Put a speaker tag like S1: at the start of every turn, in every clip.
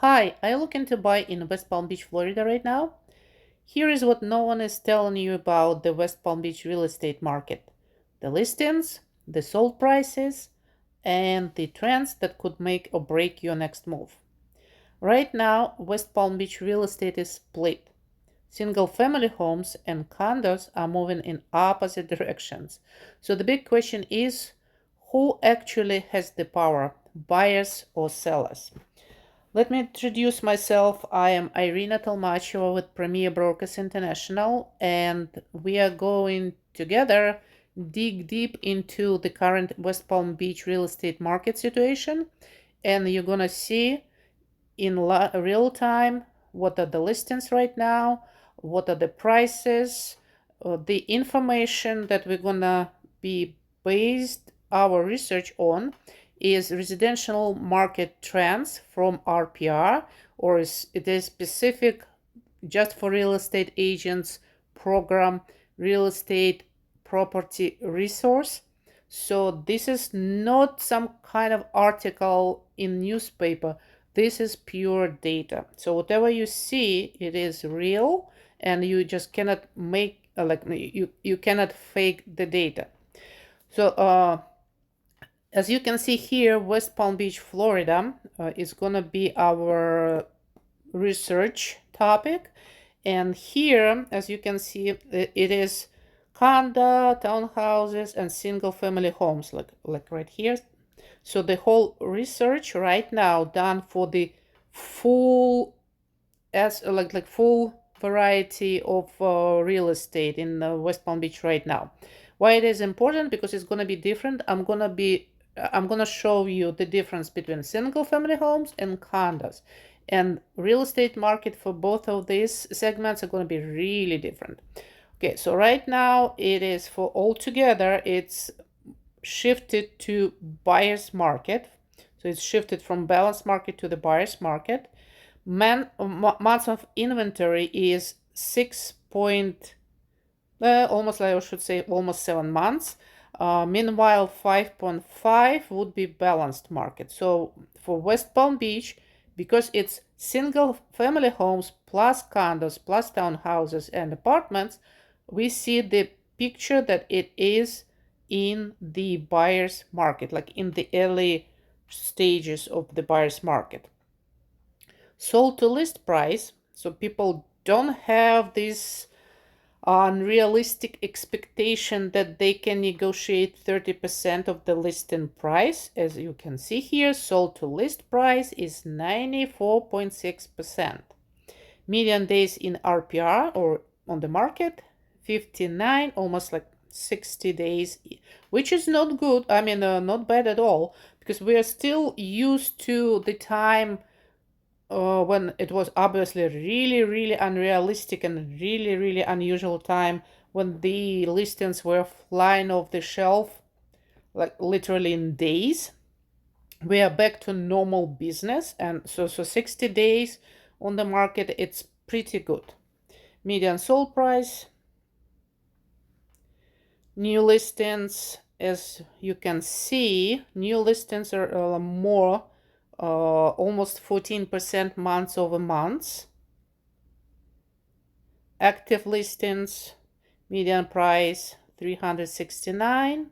S1: Hi, I'm looking to buy in West Palm Beach, Florida right now. Here is what no one is telling you about the West Palm Beach real estate market: the listings, the sold prices, and the trends that could make or break your next move. Right now, West Palm Beach real estate is split. Single family homes and condos are moving in opposite directions. So the big question is, who actually has the power, buyers or sellers? Let me introduce myself. I am Irina Tolmacheva with Premier Brokers International, and we are going together dig deep into the current West Palm Beach real estate market situation. And you're going to see in real time what are the listings right now, what are the prices, the information that we're going to be based our research on is residential market trends from RPR, or it is specific just for real estate agents program, real estate property resource. So this is not some kind of article in newspaper. This is pure data. So whatever you see, it is real, and you just cannot make you cannot fake the data. So as you can see here, West Palm Beach, Florida is going to be our research topic. And here, as you can see, it is condo, townhouses, and single family homes, like right here. So the whole research right now done for the full full variety of real estate in West Palm Beach right now. Why it is important? Because it's going to be different. I'm gonna show you the difference between single family homes and condos, and real estate market for both of these segments are going to be really different. Okay, so right now it is for all together, it's shifted to buyer's market. So it's shifted from balanced market to the buyer's market. Months of inventory is 6 point, almost like I should say almost 7 months. Meanwhile, 5.5 would be balanced market. So for West Palm Beach, because it's single family homes plus condos plus townhouses and apartments, we see the picture that it is in the buyer's market, like in the early stages of the buyer's market. Sold to list price, so people don't have this unrealistic expectation that they can negotiate 30% of the listing price. As you can see here, sold to list price is 94.6%. Median days in RPR or on the market, 59, almost like 60 days, which is not good. I mean, not bad at all, because we are still used to the time when it was obviously really, really unrealistic and really, really unusual time when the listings were flying off the shelf, like literally in days. We are back to normal business, and so 60 days on the market, it's pretty good. Median sold price, new listings, as you can see, new listings are more, almost 14% months over months. Active listings, median price 369.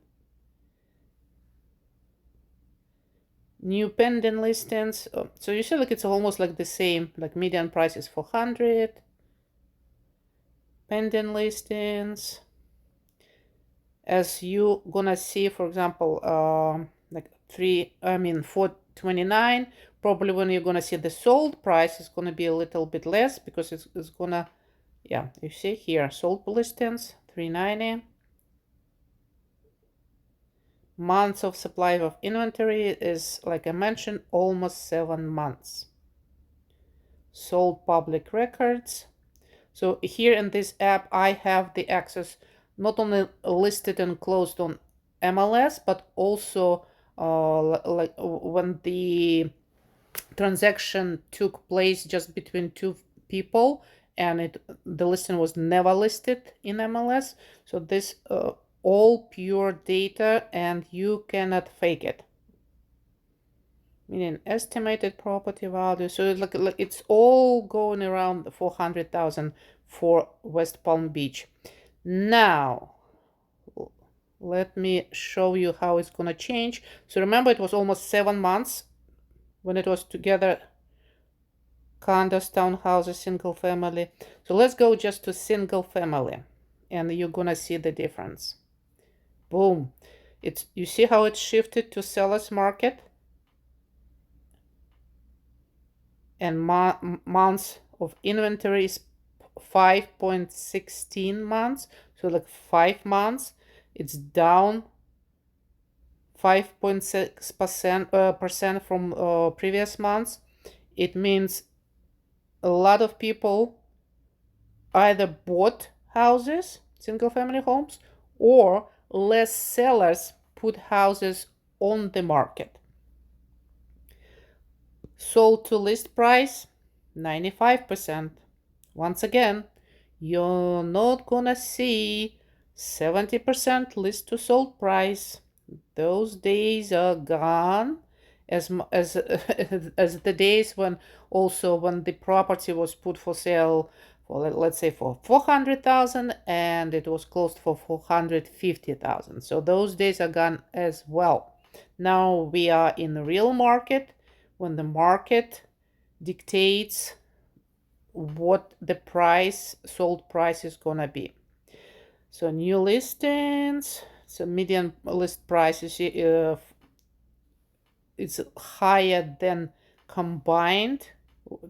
S1: New pending listings. So you see, like it's almost like the same. Like median price is 400. Pending listings. As you gonna see, for example, like 429. Probably when you're gonna see the sold price is gonna be a little bit less, because it's gonna, yeah, you see here, sold listings 390. Months of supply of inventory is, like I mentioned, almost 7 months. Sold public records. So here in this app, I have the access not only listed and closed on MLS, but also like when the transaction took place just between two people, and the listing was never listed in MLS. So this all pure data, and you cannot fake it. meaning estimated property value. So it's all going around 400,000 for West Palm Beach. Now, let me show you how it's gonna change. So remember, it was almost 7 months when it was together, condos, townhouses, single family. So let's go just to single family, and you're gonna see the difference. Boom. You see how it shifted to seller's market, and months of inventory is 5.16 months. So like 5 months, it's down 5.6% from previous months. It means a lot of people either bought houses, single family homes, or less sellers put houses on the market. Sold to list price, 95%. Once again, you're not gonna see 70% list to sold price. Those days are gone, as as the days when the property was put for sale for, let's say, for 400,000 and it was closed for 450,000. So those days are gone as well. Now we are in the real market, when the market dictates what the sold price is gonna be. So new listings, so median list price is it's higher than combined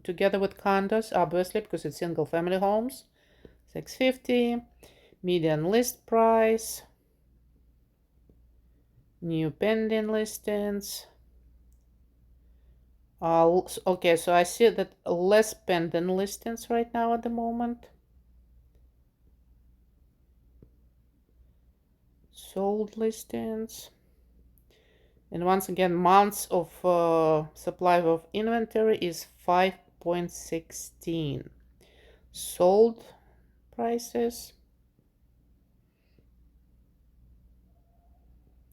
S1: together with condos, obviously, because it's single family homes. 650. Median list price, new pending listings. Okay, so I see that less pending listings right now at the moment. Sold listings. And once again, months of supply of inventory is 5.16. Sold prices.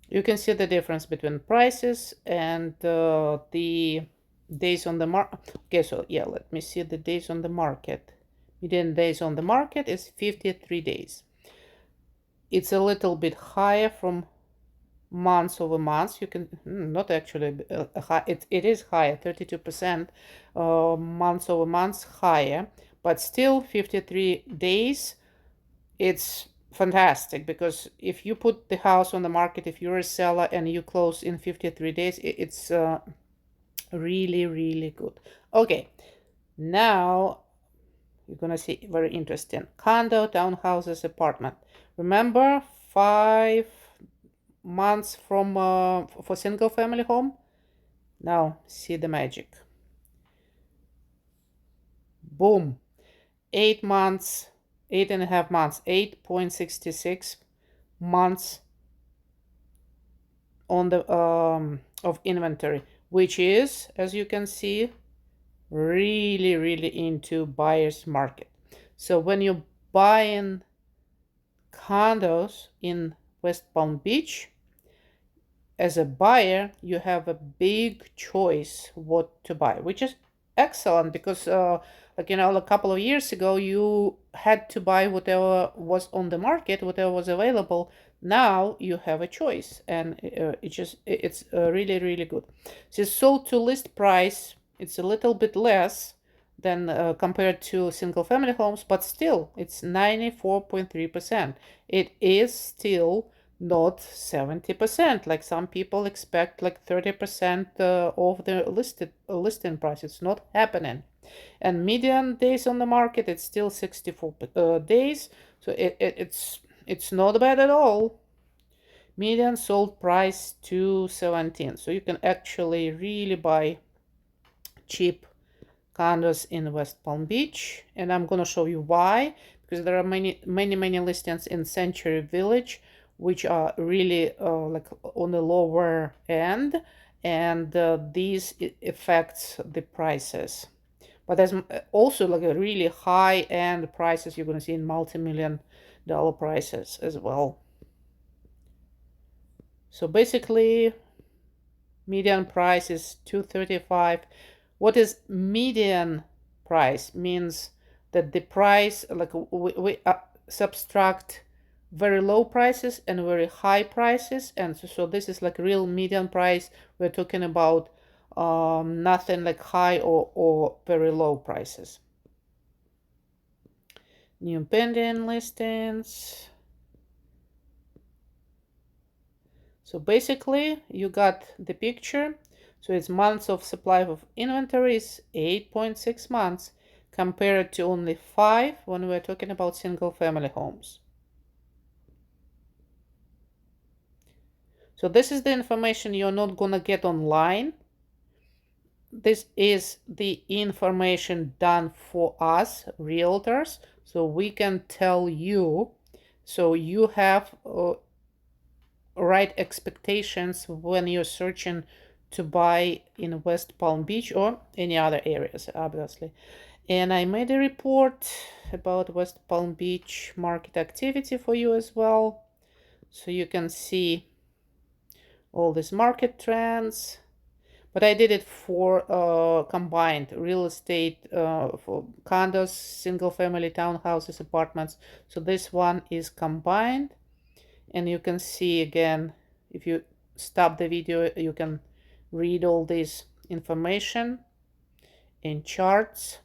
S1: You can see the difference between prices and the days on the market. Okay, so yeah, let me see the days on the market. Median days on the market is 53 days. It's a little bit higher from months over months. You can not actually it is higher, 32% months over months higher, but still 53 days. It's fantastic, because if you put the house on the market, if you're a seller and you close in 53 days, it's really good. Okay, now you're gonna see very interesting condo, townhouses, apartment. Remember, 5 months from for single family home. Now see the magic. Boom. 8 months, 8.5 months, 8.66 months on the of inventory, which is, as you can see, really into buyer's market. So when you're buying condos in West Palm Beach, as a buyer, you have a big choice what to buy, which is excellent, because a couple of years ago you had to buy whatever was on the market, whatever was available. Now you have a choice, and it's really good. So sold to list price, it's a little bit less than compared to single family homes, but still it's 94.3%. It is still not 70%, like some people expect, like 30% of the listing price. It's not happening. And median days on the market, it's still 64 days. So it's not bad at all. Median sold price 217. So you can actually really buy cheap condos in West Palm Beach, and I'm gonna show you why, because there are many listings in Century Village which are really like on the lower end, and these affects the prices. But there's also like a really high end prices you're going to see in multi-million dollar prices as well. So basically, Median price is 235. What is median price? Means that the price, like we subtract very low prices and very high prices, and so this is like real median price. We're talking about nothing like high or very low prices. New pending listings. So basically you got the picture. So it's months of supply of inventory is 8.6 months compared to only 5 when we're talking about single family homes. So this is the information you're not gonna get online. This is the information done for us realtors, so we can tell you, so you have right expectations when you're searching to buy in West Palm Beach or any other areas, obviously. And I made a report about West Palm Beach market activity for you as well, so you can see all these market trends. But I did it for combined real estate, for condos, single family townhouses, apartments. So this one is combined, and you can see again, if you stop the video, you can read all this information in charts.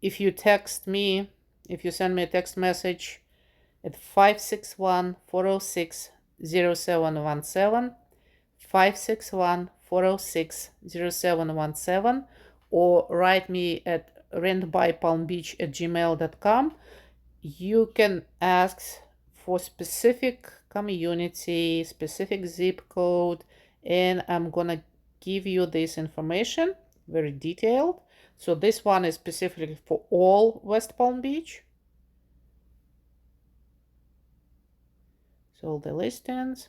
S1: If you text me, if you send me a text message at 561-406-0717, 561-406-0717, or write me at rentbypalmbeach@gmail.com. You can ask for specific community, specific zip code, and I'm gonna give you this information, very detailed. So this one is specifically for all West Palm Beach. So the listings.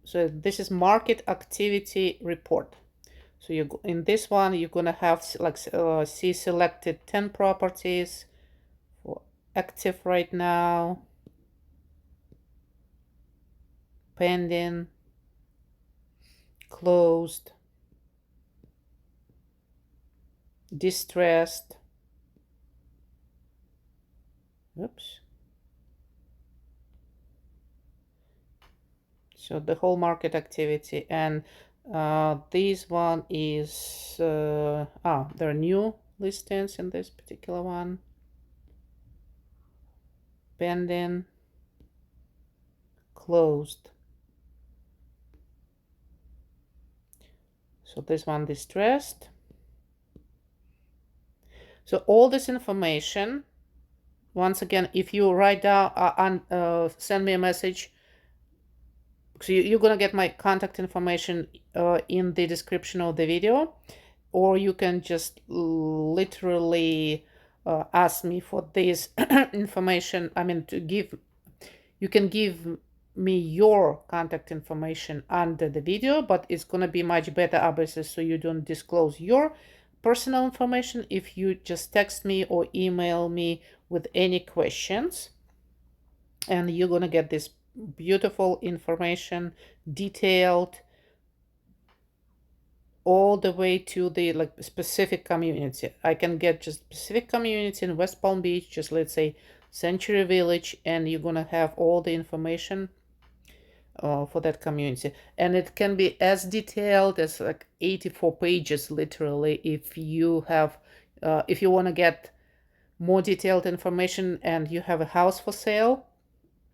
S1: So this is market activity report. So you in this one you're gonna have like see selected 10 properties for active right now, pending, closed, distressed. Oops. So the whole market activity, and this one is there are new listings in this particular one. Pending, closed. So this one distressed. So all this information, once again, if you write down and send me a message, so you're gonna get my contact information in the description of the video, or you can just literally ask me for this information. I mean, you can give me your contact information under the video, but it's gonna be much better, obviously, so you don't disclose your personal information if you just text me or email me with any questions, and you're gonna get this beautiful information, detailed, all the way to the like specific community. I can get just specific community in West Palm Beach, just let's say Century Village, and you're gonna have all the information for that community. And it can be as detailed as like 84 pages literally if you have if you want to get more detailed information and you have a house for sale.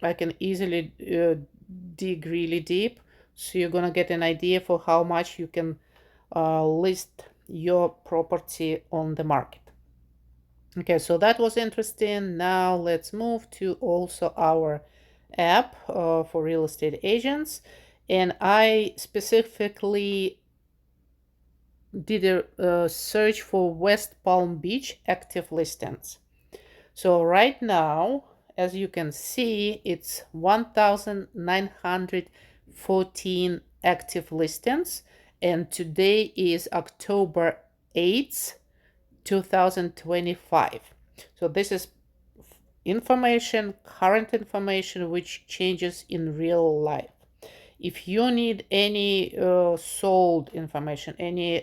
S1: I can easily dig really deep, so you're gonna get an idea for how much you can list your property on the market. Okay, so that was interesting. Now let's move to also our app for real estate agents, and I specifically did a search for West Palm Beach active listings. So right now, as you can see, it's 1,914 active listings, and today is October 8th, 2025. So this is information, current information, which changes in real life. If you need any sold information, any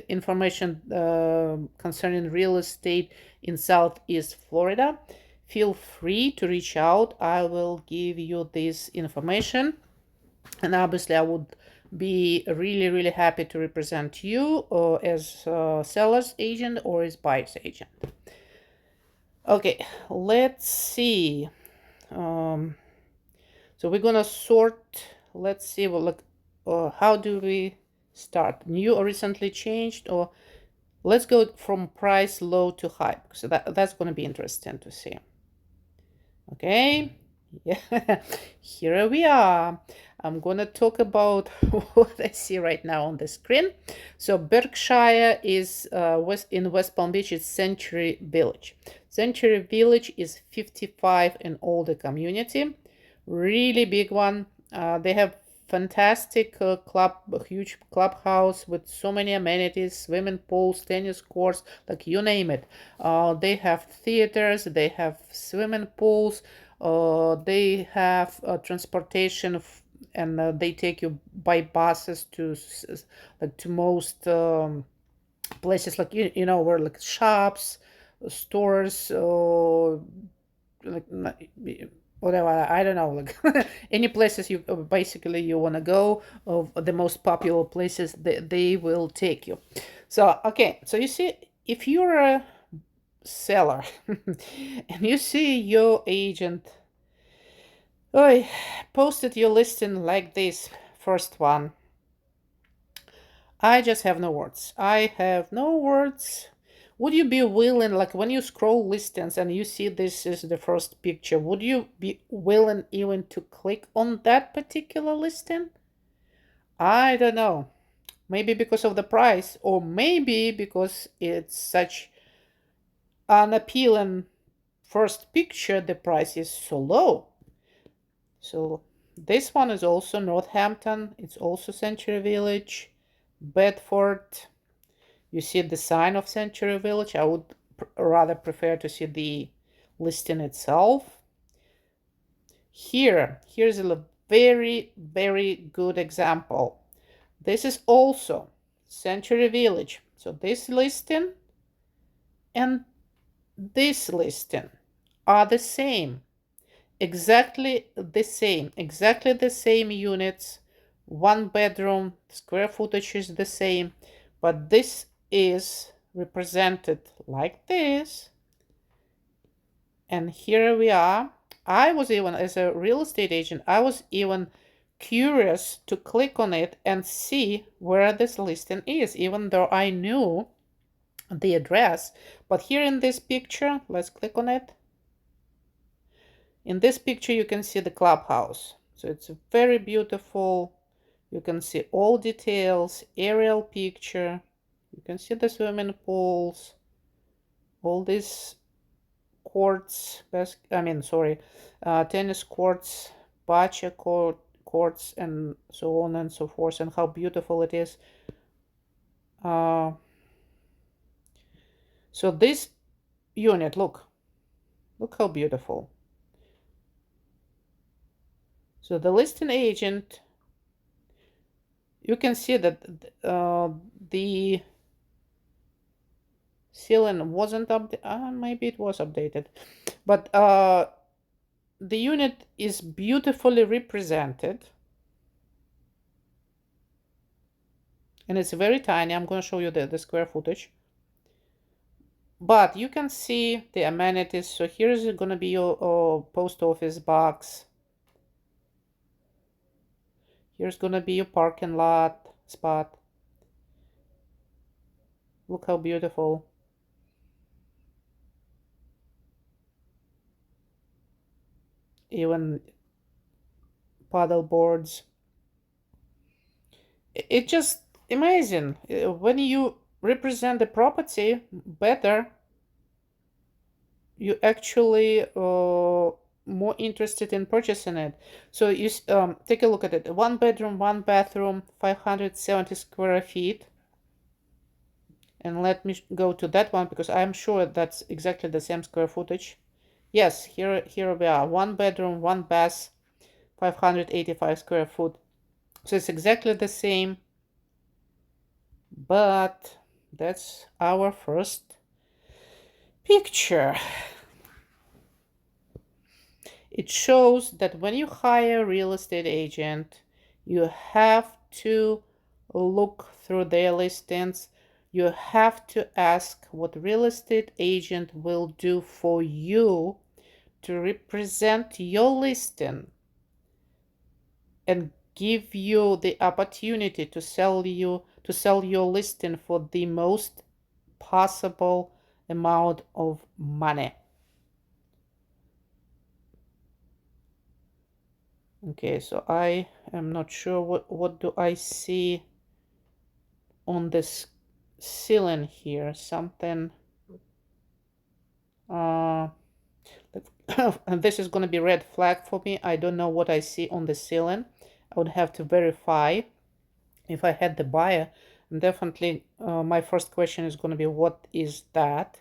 S1: information concerning real estate in Southeast Florida, feel free to reach out. I will give you this information, and obviously I would be really, really happy to represent you as seller's agent or as buyer's agent. Okay, let's see. So we're gonna sort. Let's see. Well, look, how do we start? New or recently changed, or let's go from price low to high. So that's gonna be interesting to see. Okay, yeah, here we are. I'm gonna talk about what I see right now on the screen. So Berkshire is in West Palm Beach. It's Century Village. Century Village is 55 and older community, really big one. They have fantastic huge clubhouse with so many amenities, swimming pools, tennis courts, like you name it. They have theaters, they have swimming pools, they have transportation, and they take you by buses to most places, like you know, where like shops, stores, like whatever, I don't know, like any places you basically you want to go, of the most popular places, they will take you. So okay, so you see, if you're a seller and you see your agent posted your listing like this first one, I just have no words. I have no words. Would you be willing, like when you scroll listings and you see this is the first picture, would you be willing even to click on that particular listing? I don't know. Maybe because of the price, or maybe because it's such an appealing first picture, the price is so low. So this one is also Northampton. It's also Century Village, Bedford. You see the sign of Century Village. I would rather prefer to see the listing itself. Here's a very, very good example. This is also Century Village. So this listing and this listing are the same. Exactly the same units. One bedroom, square footage is the same, but this is represented like this, and here we are. I was even, as a real estate agent, I was even curious to click on it and see where this listing is, even though I knew the address. But here in this picture, let's click on it. In this picture you can see the clubhouse, so it's very beautiful. You can see all details, aerial picture. You can see the swimming pools, all these courts, tennis courts, bocce courts, and so on and so forth, and how beautiful it is. So this unit, look how beautiful. So the listing agent, you can see that the ceiling wasn't updated. Maybe it was updated, but the unit is beautifully represented, and it's very tiny. I'm going to show you the square footage, but you can see the amenities. So here's going to be your post office box. Here's going to be your parking lot spot. Look how beautiful. Even paddle boards. It's just amazing. When you represent the property better, you actually more interested in purchasing it. So you take a look at it. 1 bedroom, 1 bathroom, 570 square feet. And let me go to that one, because I'm sure that's exactly the same square footage. Yes, here we are. 1 bedroom, 1 bath, 585 square foot. So it's exactly the same, but that's our first picture. It shows that when you hire a real estate agent, you have to look through their listings. You have to ask what real estate agent will do for you to represent your listing and give you the opportunity to sell your listing for the most possible amount of money. Okay, so I am not sure what do I see on this ceiling here. Something uh and this is going to be red flag for me. I don't know what I see on the ceiling. I would have to verify if I had the buyer. And definitely my first question is going to be, what is that?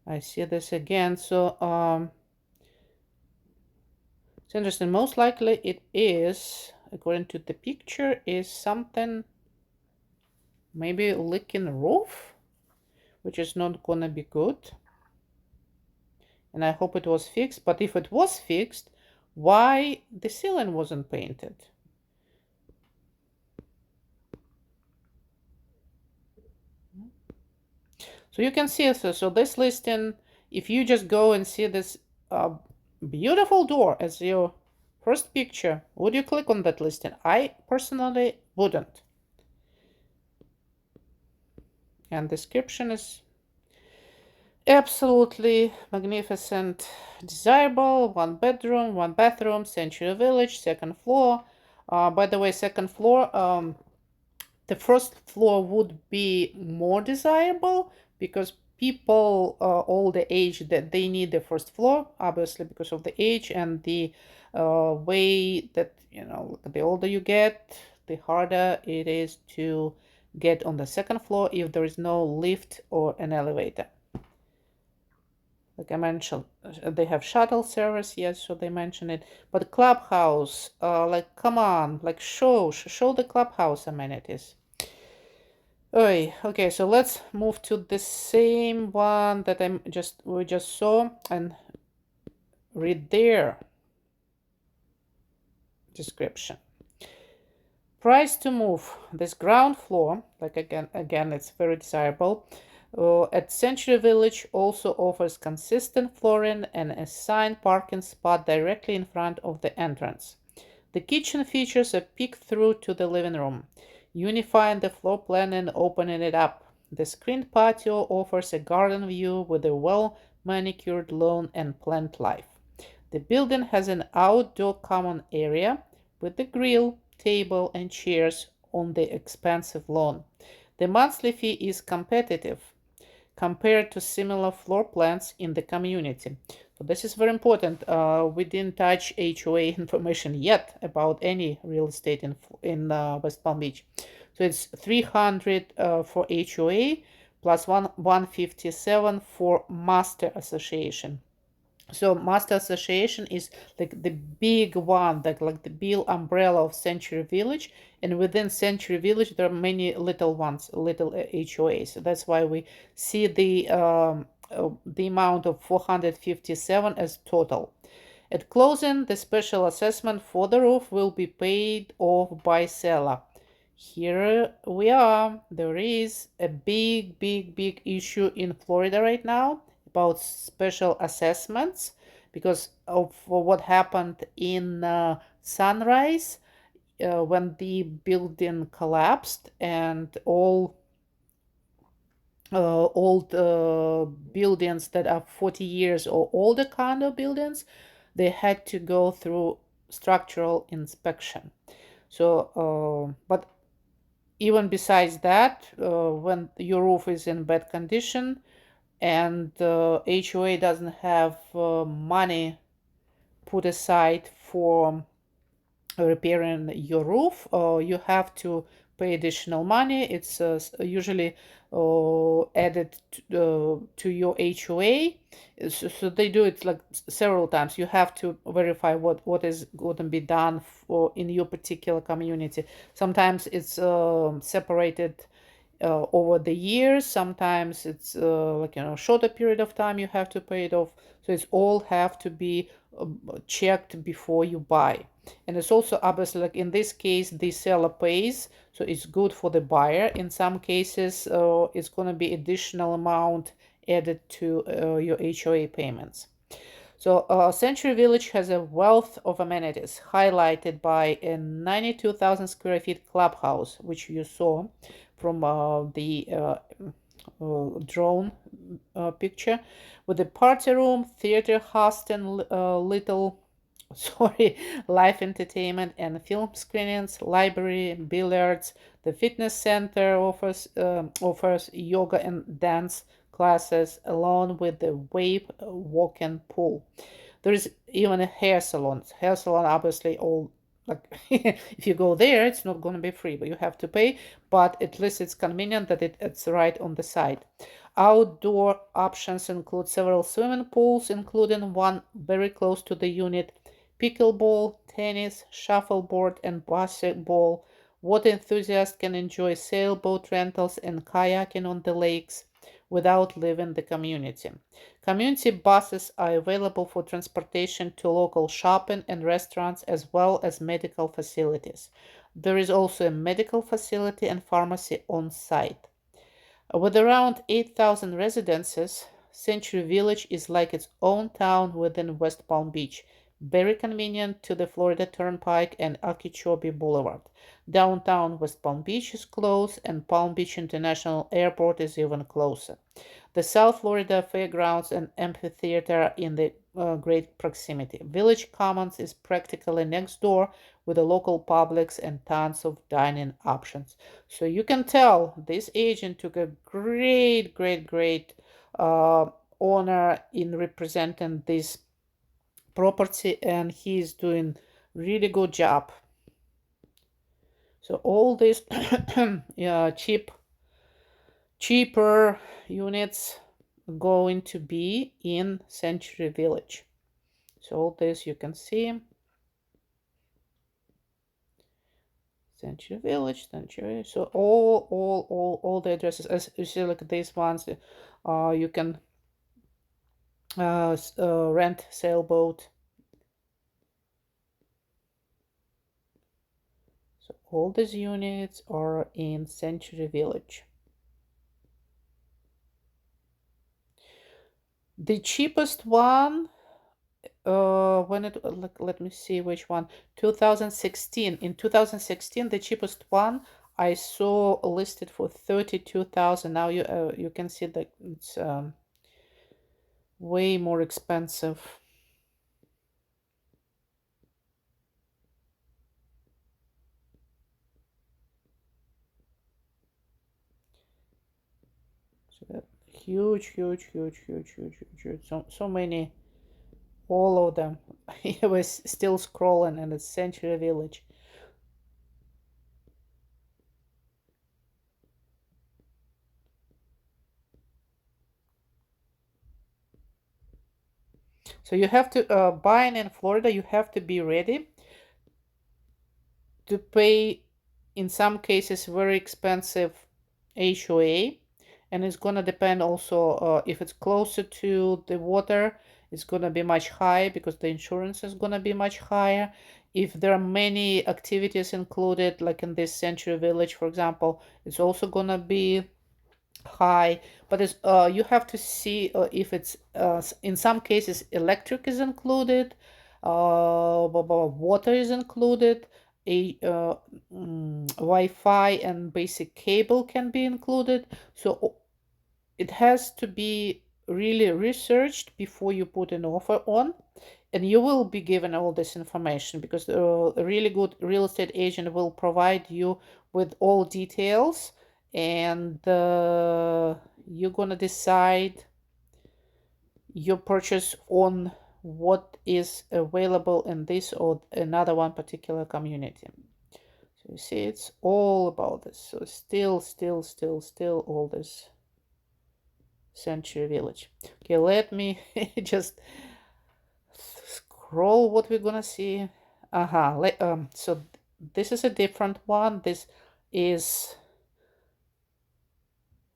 S1: I see this again. So it's interesting. Most likely it is, according to the picture, is something maybe leaking roof, which is not gonna be good. And I hope it was fixed. But if it was fixed, why the ceiling wasn't painted? So you can see, so this listing, if you just go and see this beautiful door as your first picture, would you click on that listing? I personally wouldn't. And description is absolutely magnificent, desirable. 1 bedroom, 1 bathroom, Century Village, second floor. By the way, second floor, the first floor would be more desirable because people older age that they need the first floor, obviously because of the age and the way that, the older you get, the harder it is to get on the second floor if there is no lift or an elevator. Like I mentioned, they have shuttle service, yes, so they mention it. But clubhouse, like, come on, like show the clubhouse amenities. Okay, so let's move to the same one that we just saw and read their description. Price to move. This ground floor, like again, it's very desirable. At Century Village also offers consistent flooring and a assigned parking spot directly in front of the entrance. The kitchen features a peek through to the living room, unifying the floor plan and opening it up. The screened patio offers a garden view with a well-manicured lawn and plant life. The building has an outdoor common area with the grill, table, and chairs on the expansive lawn. The monthly fee is competitive compared to similar floor plans in the community. So this is very important. We didn't touch HOA information yet about any real estate in West Palm Beach. So it's 300 for HOA plus 157 for master association. So master association is like the big one, like the big umbrella of Century Village, and within Century Village there are many little ones, little HOAs. So that's why we see the amount of 457 as total. At closing, the special assessment for the roof will be paid off by seller. Here we are. There is a big issue in Florida right now about special assessments because of what happened in Sunrise when the building collapsed and all old buildings that are 40 years or older condo buildings, they had to go through structural inspection. So but even besides that, when your roof is in bad condition, and HOA doesn't have money put aside for repairing your roof, you have to pay additional money. It's usually added to your HOA. So they do it like several times. You have to verify what is going to be done for in your particular community. Sometimes it's separated over the years. Sometimes it's like shorter period of time you have to pay it off. So it's all have to be checked before you buy. And it's also obviously like in this case the seller pays, so it's good for the buyer. In some cases it's going to be additional amount added to your HOA payments. So Century Village has a wealth of amenities, highlighted by a 92,000 square feet clubhouse, which you saw from the drone picture, with a party room, theater, host, and little sorry, live entertainment and film screenings, library, billiards. The fitness center offers yoga and dance classes, along with the wave walk-in pool. There is even a hair salon. Hair salon, obviously, all like if you go there, it's not going to be free, but you have to pay. But at least it's convenient that it's right on the side. Outdoor options include several swimming pools, including one very close to the unit, pickleball, tennis, shuffleboard, and basketball. Water enthusiasts can enjoy sailboat rentals and kayaking on the lakes without leaving the community. Community buses are available for transportation to local shopping and restaurants, as well as medical facilities. There is also a medical facility and pharmacy on site. With around 8,000 residences, Century Village is like its own town within West Palm Beach, very convenient to the Florida Turnpike and Okeechobee Boulevard. Downtown West Palm Beach is close, and Palm Beach International Airport is even closer. The South Florida Fairgrounds and Amphitheater are in the great proximity. Village Commons is practically next door, with a local Publix and tons of dining options. So you can tell this agent took a great uh, honor in representing this property, and he's doing really good job. So all these yeah, cheaper units going to be in Century Village. So all this you can see. Century Village, Century. So all the addresses, as you see, like these ones, you can rent sailboat. So all these units are in Century Village. The cheapest one, when it let me see which one, 2016. In 2016, the cheapest one I saw listed for 32,000. Now you can see that it's way more expensive. So that huge. So many, all of them. I was still scrolling, and it's Century Village. So you have to buying in Florida. You have to be ready to pay, in some cases, very expensive HOA, and it's gonna depend also if it's closer to the water, it's gonna be much higher because the insurance is gonna be much higher. If there are many activities included, like in this Century Village, for example, it's also gonna be high. But it's you have to see if it's in some cases electric is included, water is included, a Wi-Fi and basic cable can be included. So it has to be really researched before you put an offer on, and you will be given all this information because a really good real estate agent will provide you with all details, and you're gonna decide you purchase on what is available in this or another one particular community. So you see, it's all about this. So still all this Century Village. Okay, let me just scroll what we're gonna see. So this is a different one. This is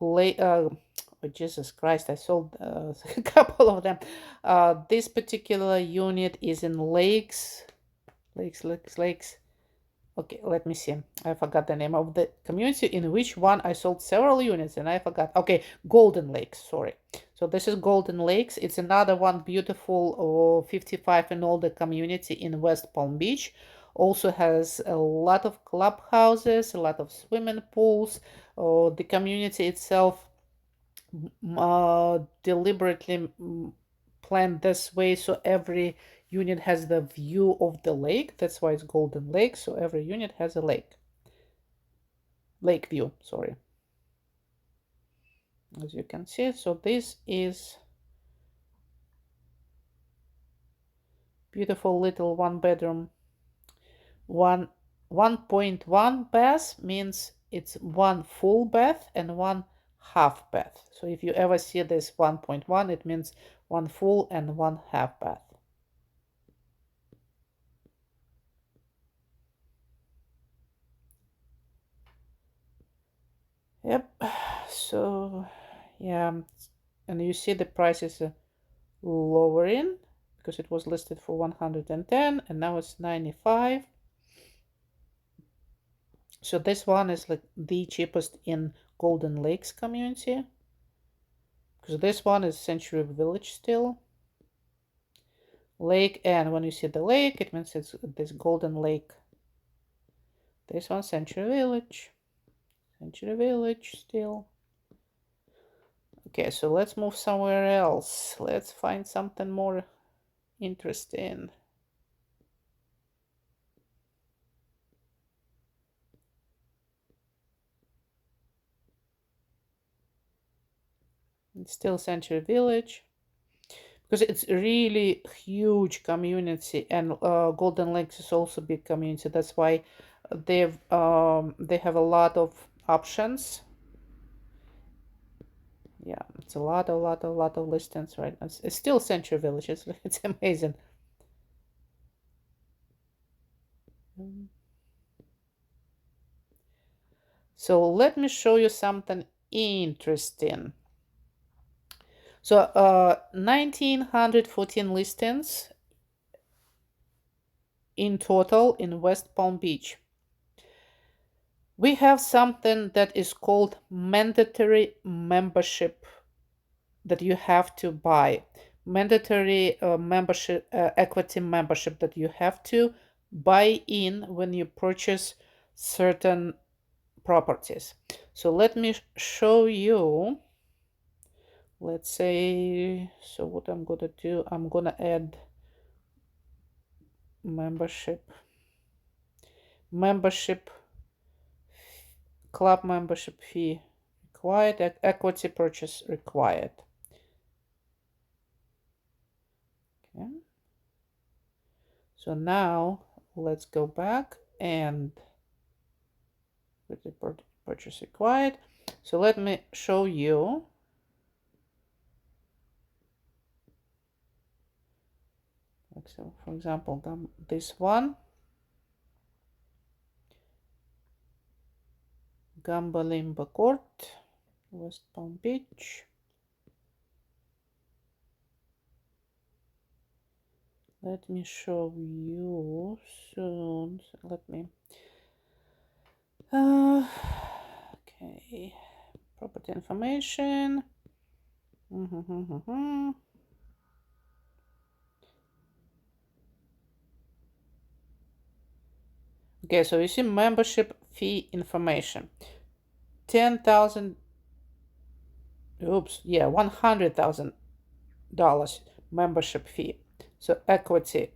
S1: oh, Jesus Christ, I sold a couple of them. This particular unit is in Lakes. Okay, let me see. I forgot the name of the community in which one I sold several units and I forgot. Okay, Golden Lakes, sorry. So this is Golden Lakes. It's another one beautiful 55 and older community in West Palm Beach. Also has a lot of clubhouses, a lot of swimming pools. The community itself deliberately planned this way so every unit has the view of the lake. That's why it's Golden Lake. So every unit has a lake view, sorry. As you can see, so this is beautiful little one bedroom. 1.1 bath means it's one full bath and one half bath. So if you ever see this 1.1, it means one full and one half bath. Yep, so yeah, and you see the price is lowering because it was listed for 110 and now it's 95. So this one is like the cheapest in Golden Lakes community because this one is Century Village still. Lake, and when you see the lake, it means it's this Golden Lake. This one Century Village. Century Village still. Okay, so let's move somewhere else. Let's find something more interesting. It's still Century Village because it's a really huge community, and Golden Lakes is also a big community. That's why they have a lot of options. Yeah, it's a lot of listings right now. It's still Century Village. It's amazing. So let me show you something interesting. So 1914 listings in total in West Palm Beach. We have something that is called mandatory membership that you have to buy. Mandatory membership, equity membership that you have to buy in when you purchase certain properties. So let me show you. Let's say, so what I'm gonna do, I'm gonna add membership, club membership fee required, equity purchase required. Okay. So now let's go back and purchase required. So let me show you. So for example, this one, Gambalimba Court, West Palm Beach. Let me show you soon. Let me. Okay, property information. Okay, so you see membership fee information. 10,000. Oops, yeah, $100,000 membership fee. So equity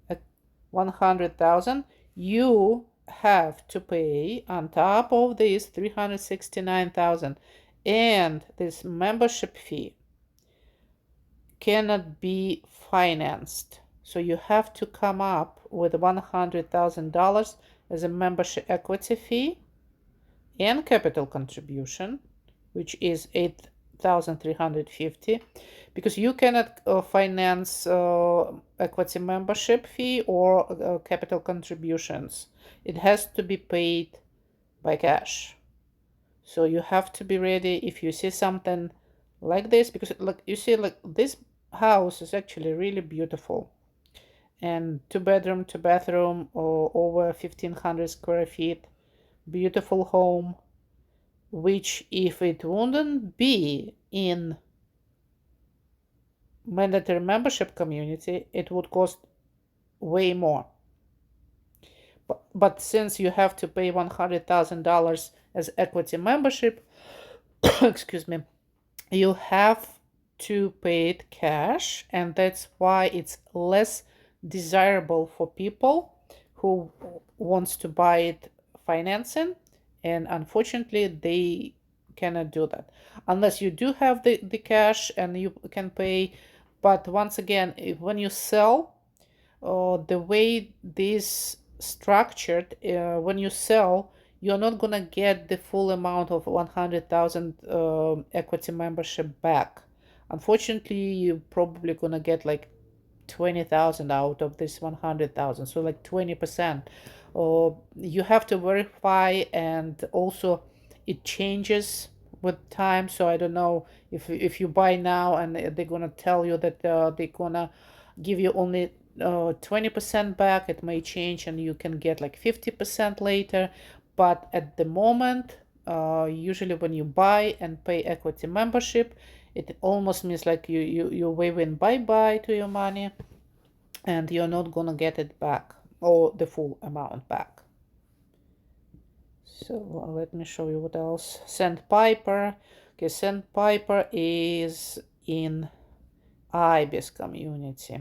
S1: at 100,000. You have to pay on top of this 369,000 and this membership fee. cannot be financed. So you have to come up with $100,000 as a membership equity fee and capital contribution, which is 8,350, because you cannot finance equity membership fee or capital contributions. It has to be paid by cash. So you have to be ready if you see something like this, because like you see, like this house is actually really beautiful, and 2 bedroom, 2 bathroom, or over 1,500 square feet, beautiful home, which if it wouldn't be in mandatory membership community, it would cost way more. But since you have to pay $100,000 as equity membership, excuse me, you have to pay it cash, and that's why it's less desirable for people who wants to buy it financing, and unfortunately they cannot do that unless you do have the cash and you can pay. But once again, when you sell, the way this structured, when you sell, you're not gonna get the full amount of 100,000 equity membership back. Unfortunately, you're probably gonna get like 20,000 out of this 100,000, so like 20%. Or you have to verify, and also it changes with time. So I don't know if you buy now and they're gonna tell you that they're gonna give you only 20% back. It may change and you can get like 50% later. But at the moment, usually when you buy and pay equity membership, it almost means like you're waving bye-bye to your money, and you're not gonna get it back, or the full amount back. So let me show you what else. Sandpiper. Okay, Sandpiper is in Ibis community.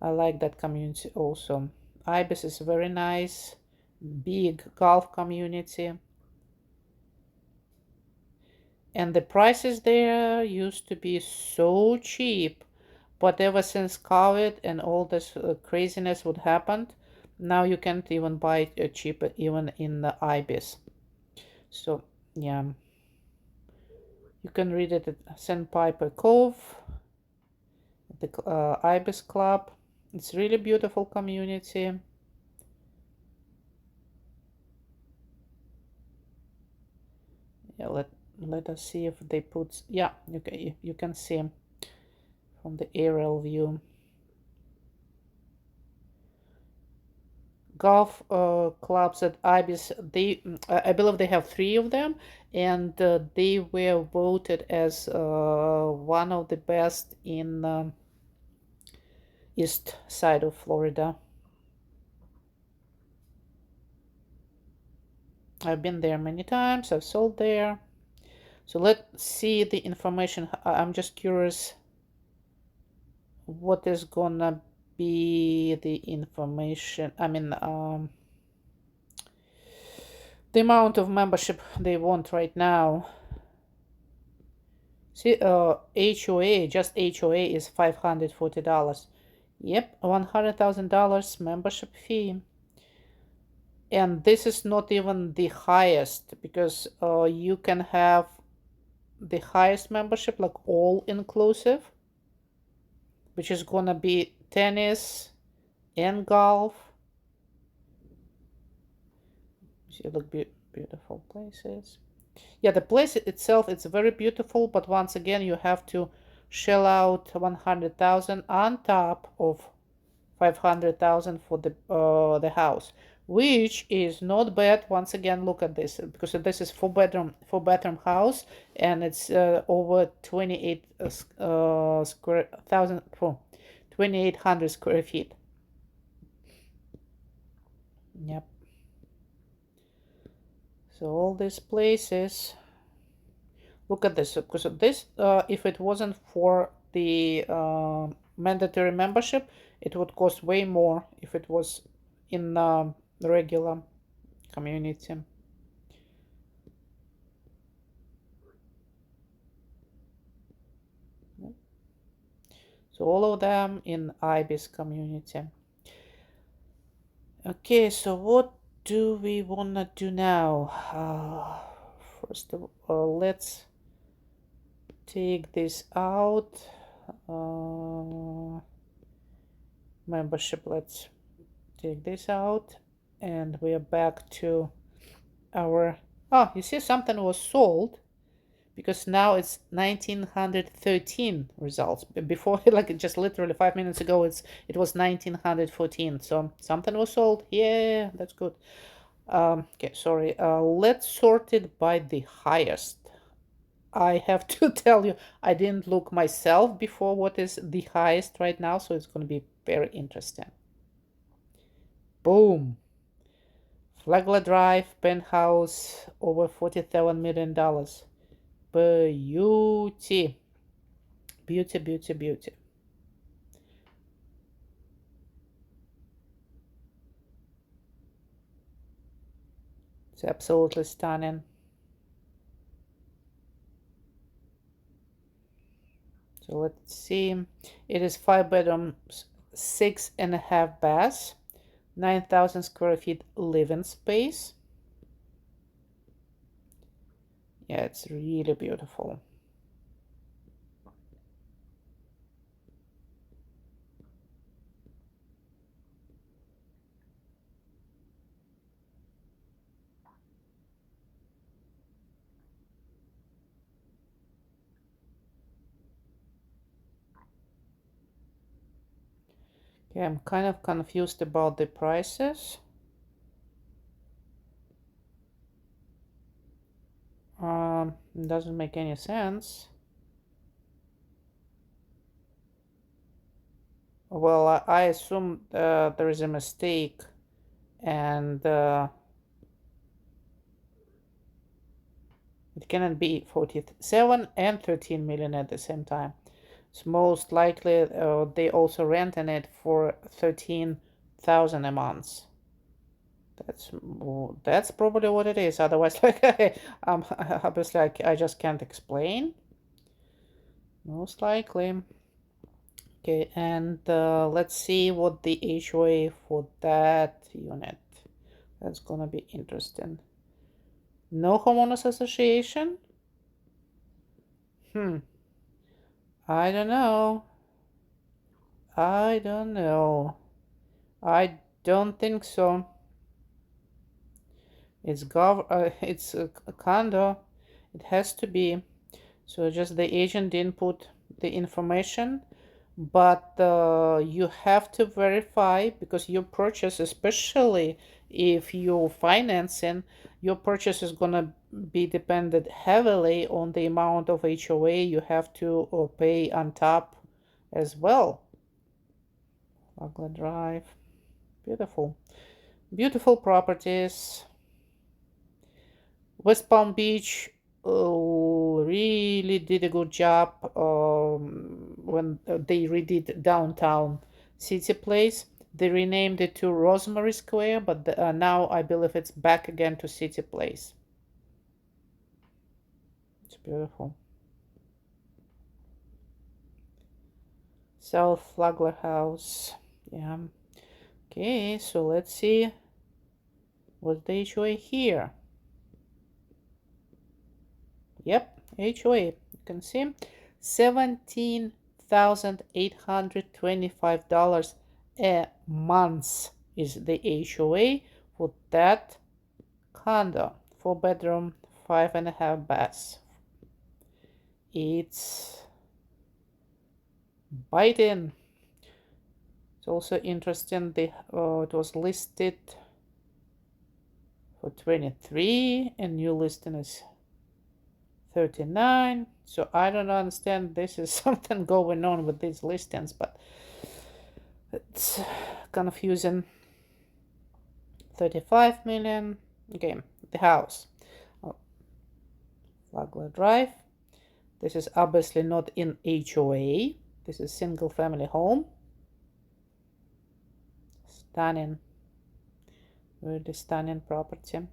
S1: I like that community also. Ibis is very nice, big golf community. And the prices there used to be so cheap, but ever since COVID and all this craziness would happen, now you can't even buy it cheaper even in the Ibis. So yeah, you can read it at Sandpiper Cove, the Ibis Club. It's really beautiful community. Yeah, let us see if they put, yeah, you can see from the aerial view. Golf clubs at Ibis, I believe they have 3 of them, and they were voted as one of the best in east side of Florida. I've been there many times. I've sold there. So let's see the information. I'm just curious what is gonna be the information. I mean, the amount of membership they want right now. See, HOA, just HOA is $540. Yep, $100,000 membership fee. And this is not even the highest, because you can have the highest membership, like all inclusive, which is gonna be tennis and golf. See, look, beautiful places. Yeah, the place itself, it's very beautiful, but once again, you have to shell out 100,000 on top of 500,000 for the house, which is not bad. Once again, look at this, because this is 4 bedroom house, and it's over 2,800 square feet. Yep. So all these places, look at this, because this, if it wasn't for the mandatory membership, it would cost way more if it was in the regular community. So all of them in IBIS community. Okay, so what do we want to do now? First of all, let's take this out. Membership, let's take this out, and we are back to our, oh, you see, something was sold, because now it's 1913 results. Before, like just literally 5 minutes ago, it was 1914. So something was sold. Yeah, that's good. Okay, sorry. Let's sort it by the highest. I have to tell you, I didn't look myself before what is the highest right now, so it's going to be very interesting. Boom. Flagler Drive, penthouse, over $47 million. Beauty. Beauty, beauty, beauty. It's absolutely stunning. So let's see. It is 5 bedrooms, 6.5 baths, 9,000 square feet living space. Yeah, it's really beautiful. Okay, I'm kind of confused about the prices. It doesn't make any sense. Well, I assume there is a mistake, and it cannot be 47 and 13 million at the same time. It's most likely they also renting it for 13,000 a month. That's probably what it is. Otherwise, like obviously I just can't explain. Most likely. Okay, and let's see what the HOA for that unit. That's gonna be interesting. No homeowners association? I don't know. I don't know. I don't think so. It's a condo. It has to be. So just the agent didn't put the information, but you have to verify, because your purchase, especially if you're financing, your purchase is gonna be dependent heavily on the amount of HOA you have to pay on top as well. Flagler Drive, beautiful, beautiful properties. West Palm Beach really did a good job when they redid downtown City Place. They renamed it to Rosemary Square, but now I believe it's back again to City Place. It's beautiful. South Flagler House. Yeah. Okay, so let's see what's the HOA here. Yep, HOA. You can see $17,825 a month is the HOA for that condo. 4 bedroom, 5.5 baths. It's biting. It's also interesting. It was listed for 23, and new listing is 39. So I don't understand. This is something going on with these listings, but it's confusing. 35 million. Okay, the house. Oh, Flagler Drive. This is obviously not in HOA. This is single family home. Stunning. Really stunning property.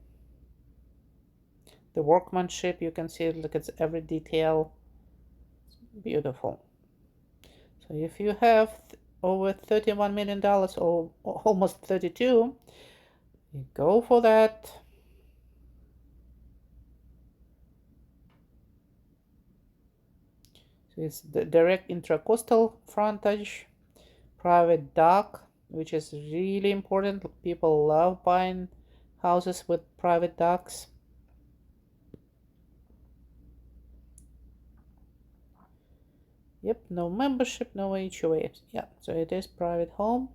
S1: The workmanship, you can see, look at every detail. It's beautiful. So So if you have over $31 million or almost 32, you go for that. So it's the direct intracoastal frontage, private dock, which is really important. People love buying houses with private docks. Yep, no membership, no HOA. Yeah, so it is private home.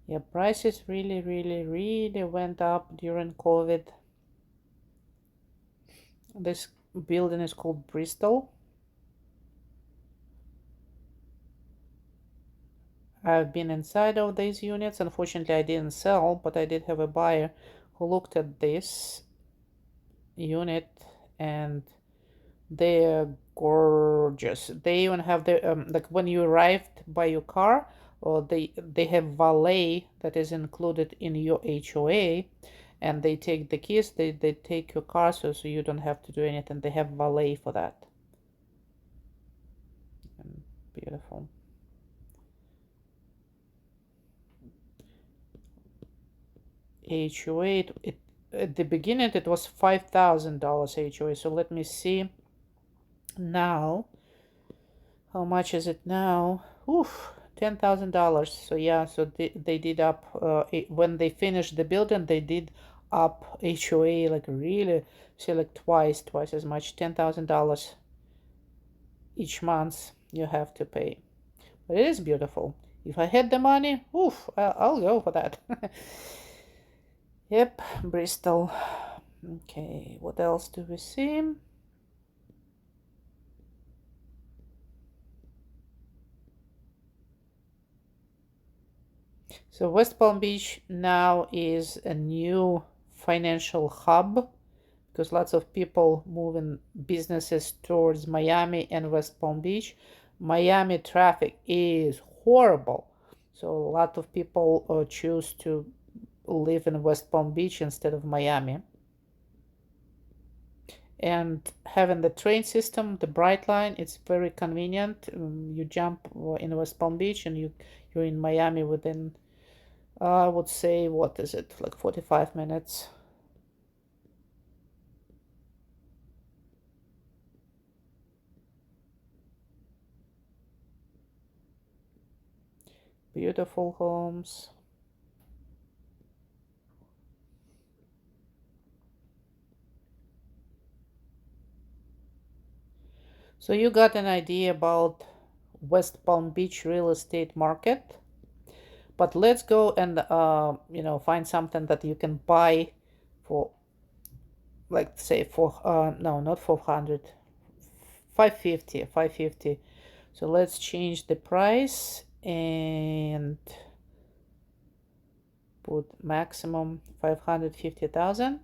S1: Yeah, prices really went up during COVID. This building is called Bristol. I've been inside of these units. Unfortunately, I didn't sell, but I did have a buyer who looked at this unit, and they're gorgeous. They even have the like when you arrived by your car, or they have valet that is included in your HOA, and they take the keys, they take your car, so you don't have to do anything. They have valet for that. Beautiful. HOA, it at the beginning it was $5,000 HOA. So let me see now. How much is it now? Oof, $10,000. So yeah, so they did up when they finished the building, they did up HOA like really, say like twice as much, $10,000 each month you have to pay. But it is beautiful. If I had the money, oof, I'll go for that. Yep, Bristol. Okay, what else do we see? So West Palm Beach now is a new financial hub because lots of people moving businesses towards Miami and West Palm Beach. Miami traffic is horrible. So a lot of people choose to live in West Palm Beach instead of Miami. And having the train system, the Bright Line, it's very convenient. You jump in West Palm Beach and you're in Miami within, I would say, what is it, like 45 minutes. Beautiful homes. So you got an idea about West Palm Beach real estate market, but let's go and find something that you can buy for, like, say, for no, not 400, 550. So let's change the price and put maximum 550,000.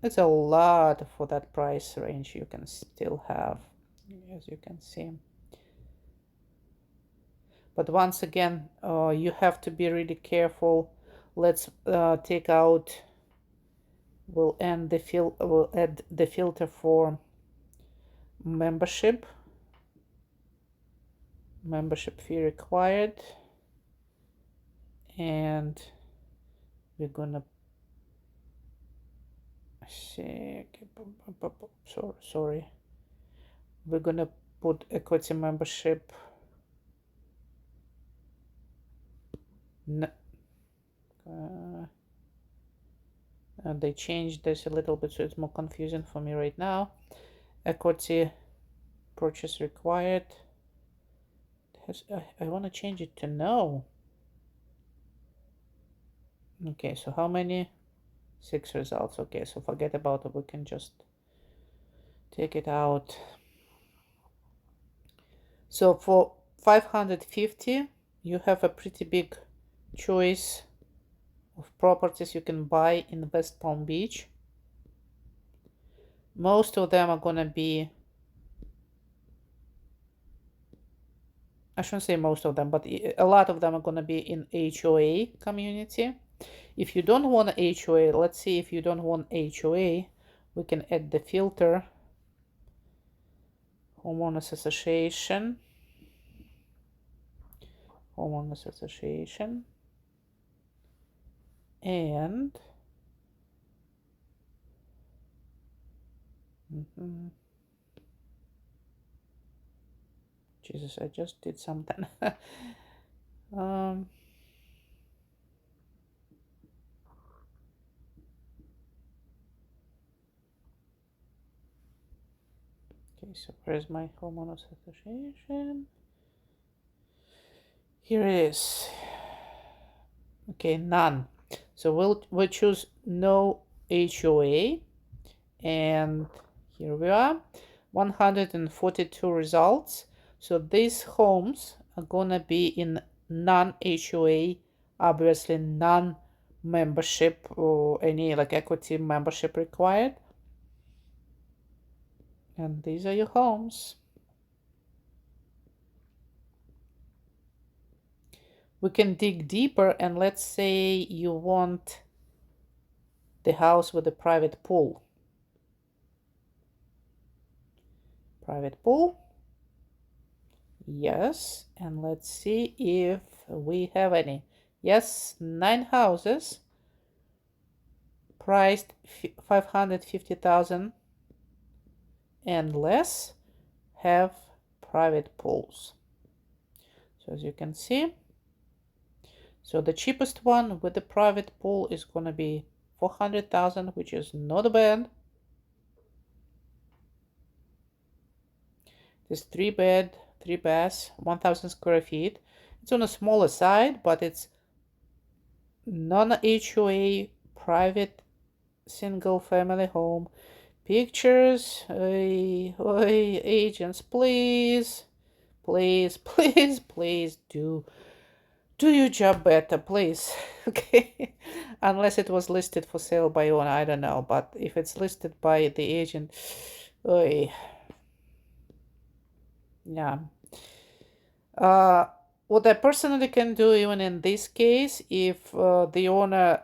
S1: It's a lot for that price range you can still have, as you can see. But once again, you have to be really careful. Let's take out, we'll add the filter for membership fee required, and we're gonna see, sorry, we're gonna put equity membership. No, and they changed this a little bit, so it's more confusing for me right now. Equity purchase required. I want to change it to no. Okay, so how many? 6 results. Okay, so forget about it. We can just take it out. So for 550, you have a pretty big choice of properties you can buy in West Palm Beach. Most of them are gonna be I shouldn't say most of them, but a lot of them are going to be in HOA community. If you don't want HOA, let's see, if you don't want HOA, we can add the filter, homeowners association, and Jesus, I just did something. um, okay, so where's my homeowners association? Here it is. Okay, none. So we'll choose no HOA, and here we are, 142 results. So these homes are gonna be in non-HOA, obviously non-membership or any like equity membership required. And these are your homes. We can dig deeper, and let's say you want the house with a private pool. Private pool. Yes, and let's see if we have any. Yes, 9 houses priced 550,000 and less have private pools. So as you can see, so the cheapest one with the private pool is going to be 400,000, which is not bad. This 3-bed, 3-bath, 1,000 square feet. It's on a smaller side, but it's non-HOA, private single family home. Pictures, agents, please do your job better, please. Okay, unless it was listed for sale by owner, I don't know, but if it's listed by the agent, yeah. What I personally can do, even in this case, if the owner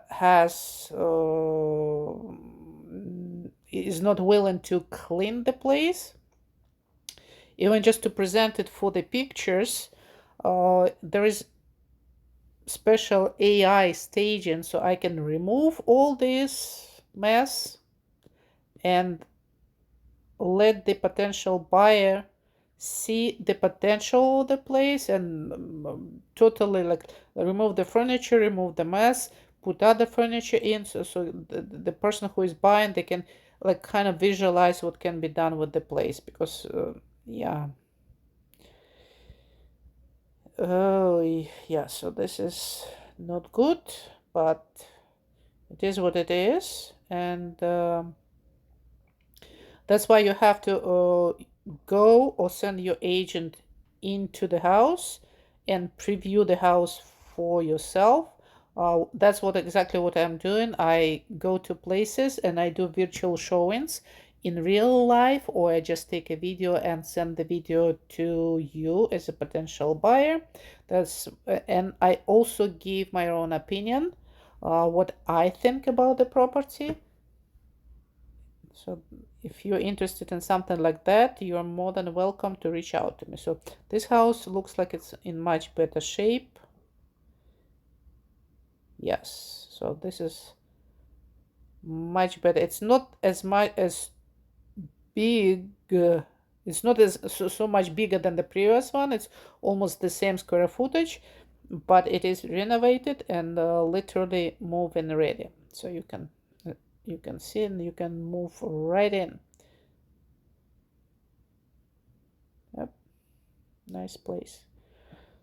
S1: is not willing to clean the place, even just to present it for the pictures, there is special AI staging, so I can remove all this mess and let the potential buyer see the potential of the place, and totally like remove the furniture, remove the mess, put other furniture in, so the person who is buying, they can like kind of visualize what can be done with the place, because yeah. Oh yeah, so this is not good, but it is what it is, and that's why you have to go or send your agent into the house and preview the house for yourself. That's exactly what I'm doing. I go to places and I do virtual showings in real life, or I just take a video and send the video to you as a potential buyer. And I also give my own opinion, what I think about the property. So if you're interested in something like that, you're more than welcome to reach out to me. So this house looks like it's in much better shape. Yes, so this is much better. It's not as much as big. It's not as so much bigger than the previous one. It's almost the same square footage, but it is renovated and literally move-in ready. So you can see and you can move right in. Yep, nice place.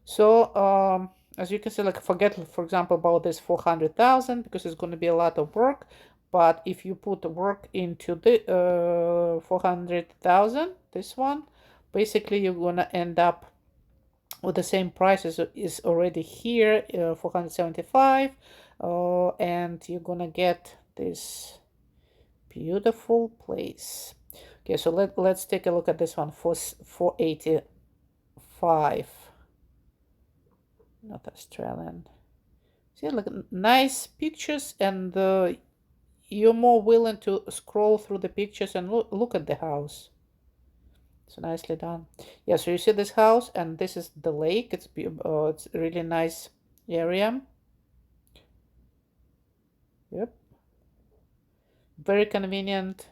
S1: So as you can see, like forget, for example, about this 400,000 because it's going to be a lot of work. But if you put work into the 400,000, this one, basically you're going to end up with the same price as is already here, 475, and you're going to get this beautiful place. Okay, so let's take a look at this one for 485. Not Australian. See, look, nice pictures, and you're more willing to scroll through the pictures and look at the house. So nicely done. Yeah, so you see this house, and this is the lake. It's a really nice area. Yep, very convenient.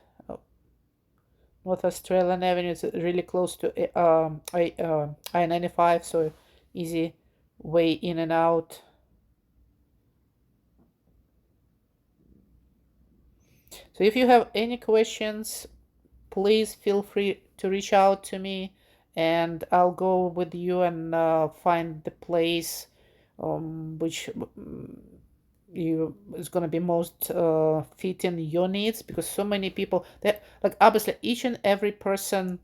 S1: North Australian Avenue is really close to I-95, so easy way in and out. So if you have any questions, please feel free to reach out to me, and I'll go with you and find the place which you is going to be most fitting your needs, because so many people that, like, obviously each and every person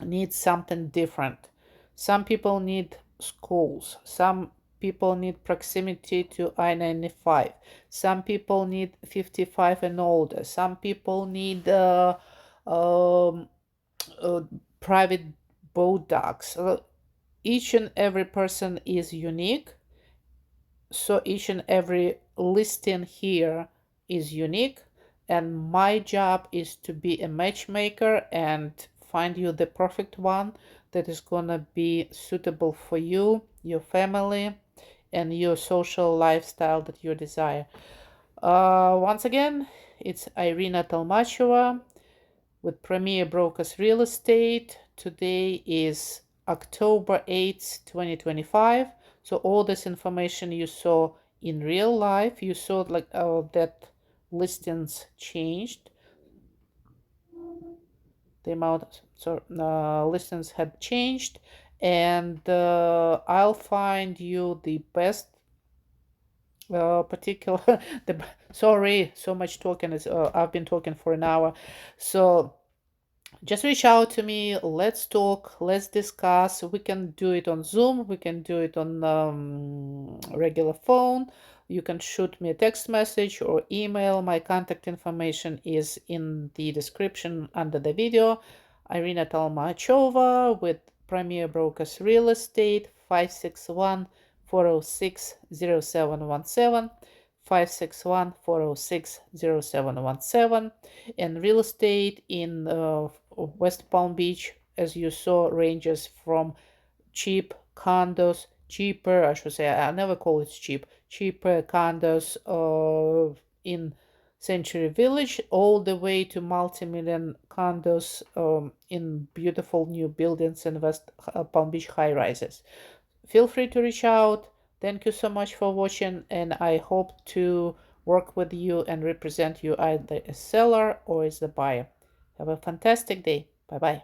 S1: needs something different. Some people need schools, some people need proximity to I-95, some people need 55 and older, some people need um, uh, private boat docks. Each and every person is unique, so each and every listing here is unique, and my job is to be a matchmaker and find you the perfect one that is gonna be suitable for you, your family, and your social lifestyle that you desire. Once again, it's Irina Tolmacheva with Premier Brokers Real Estate. Today is October 8th, 2025. So all this information you saw in real life, you saw like that listings changed. The amount, so listings had changed, and I'll find you the best particular sorry, so much talking is I've been talking for an hour. So just reach out to me, let's talk, let's discuss. We can do it on Zoom, we can do it on regular phone. You can shoot me a text message or email. My contact information is in the description under the video. Irina Tolmacheva with Premier Brokers Real Estate, 561 406 0717, 561 406 0717. And real estate in West Palm Beach, as you saw, ranges from cheaper, I should say, I never call it cheap, cheaper condos in Century Village, all the way to multi-million condos in beautiful new buildings in West Palm Beach high rises. Feel free to reach out. Thank you so much for watching, and I hope to work with you and represent you either as seller or as the buyer. Have a fantastic day. Bye bye.